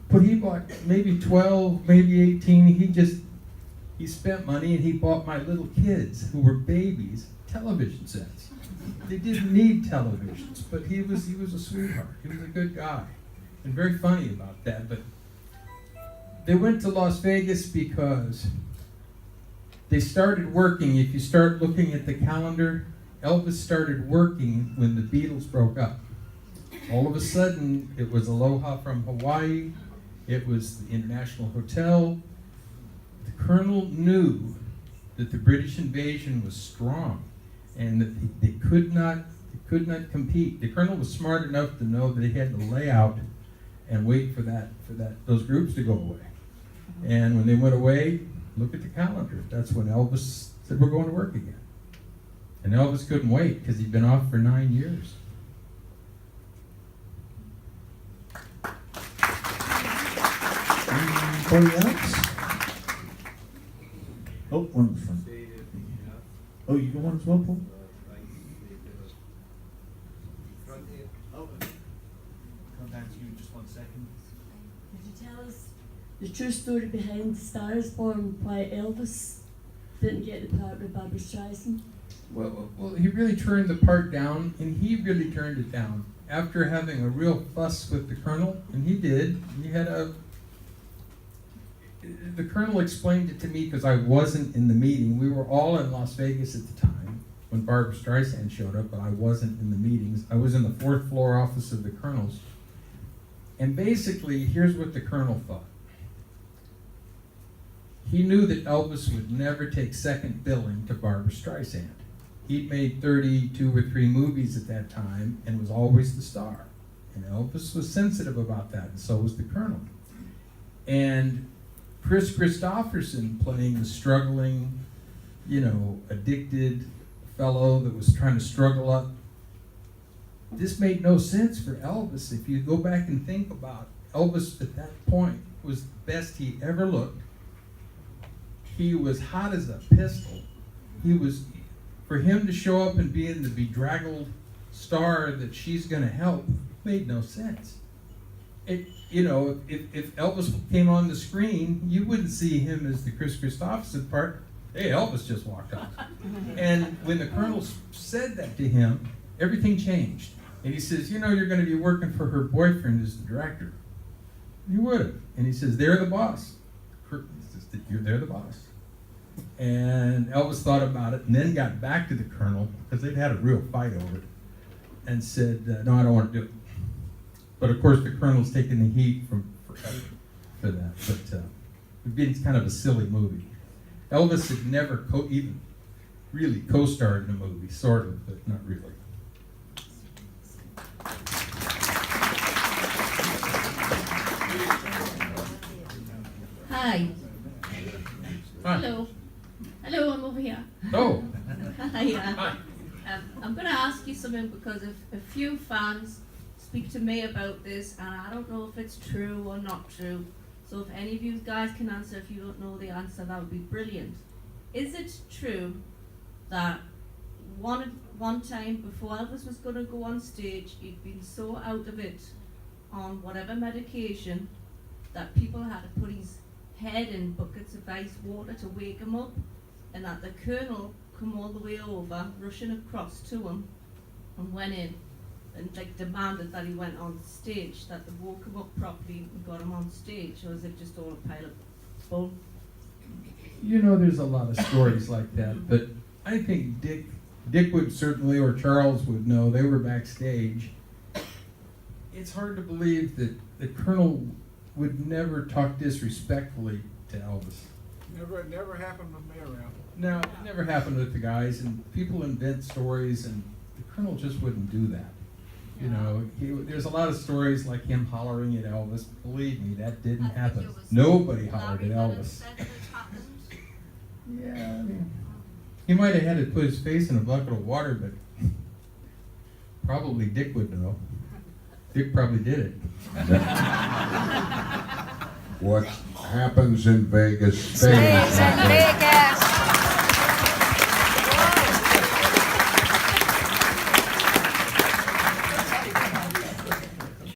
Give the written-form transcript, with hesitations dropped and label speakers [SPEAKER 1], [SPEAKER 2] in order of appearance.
[SPEAKER 1] But he bought maybe 12, maybe 18. He spent money and he bought my little kids, who were babies, television sets. They didn't need televisions, but he was a sweetheart. He was a good guy, and very funny about that. But they went to Las Vegas because they started working. If you start looking at the calendar, Elvis started working when the Beatles broke up. All of a sudden, it was Aloha from Hawaii. It was the International Hotel. The Colonel knew that the British invasion was strong and that they could not compete. The Colonel was smart enough to know that he had to lay out and wait for those groups to go away. And when they went away, look at the calendar. That's when Elvis said, we're going to work again. And Elvis couldn't wait because he'd been off for 9 years.
[SPEAKER 2] Anybody else? Oh, one in the front. Oh, you got one as well, Paul? Oh, come back to you in just 1 second.
[SPEAKER 3] Could you tell us the true story behind The Star is Born, why Elvis didn't get the part with Barbra Streisand?
[SPEAKER 1] Well, he really turned the part down, and he really turned it down after having a real fuss with the Colonel, and he did. The Colonel explained it to me because I wasn't in the meeting. We were all in Las Vegas at the time when Barbra Streisand showed up, but I wasn't in the meetings. I was in the 4th floor office of the Colonel's. And basically, here's what the Colonel thought. He knew that Elvis would never take second billing to Barbra Streisand. He'd made 32 or 3 movies at that time and was always the star. And Elvis was sensitive about that, and so was the Colonel. And Chris Christopherson, playing the struggling, addicted fellow that was trying to struggle up, this made no sense for Elvis. If you go back and think about Elvis at that point, was the best he ever looked. He was hot as a pistol. For him to show up and be in the bedraggled star that she's going to help made no sense. If Elvis came on the screen, you wouldn't see him as the Chris Christopherson part. Hey, Elvis just walked off. And when the Colonel said that to him, everything changed. And he says, you're going to be working for her boyfriend as the director. You would have. And he says, they're the boss. They're the boss. And Elvis thought about it and then got back to the Colonel, because they'd had a real fight over it, and said, no, I don't want to do it. But of course, the Colonel's taking the heat for that. But it's kind of a silly movie. Elvis had never even really co-starred in a movie, sort of, but not really.
[SPEAKER 4] Hi.
[SPEAKER 1] Hi.
[SPEAKER 4] Hello, I'm over here.
[SPEAKER 1] Oh.
[SPEAKER 4] Hi. I'm going to ask you something because a few fans speak to me about this, and I don't know if it's true or not true. So if any of you guys can answer, if you don't know the answer, that would be brilliant. Is it true that one time before Elvis was going to go on stage, he'd been so out of it on whatever medication that people had to put his head in buckets of ice water to wake him up, and that the Colonel come all the way over, rushing across to him, and went in and demanded that he went on stage, that they woke him up properly and got him on stage? Or is it just all a pile of bull?
[SPEAKER 1] There's a lot of stories like that, but I think Dick would certainly, or Charles would know, they were backstage. It's hard to believe that the Colonel would never talk disrespectfully to Elvis.
[SPEAKER 5] Never happened with me around.
[SPEAKER 1] No, it never happened with the guys, and people invent stories, and the Colonel just wouldn't do that. There's a lot of stories like him hollering at Elvis. Believe me, that didn't happen. Nobody hollered at Elvis. Yeah, he might have had to put his face in a bucket of water, but probably Dick would know. Dick probably did it.
[SPEAKER 6] What happens in Vegas stays
[SPEAKER 7] Stays in Vegas.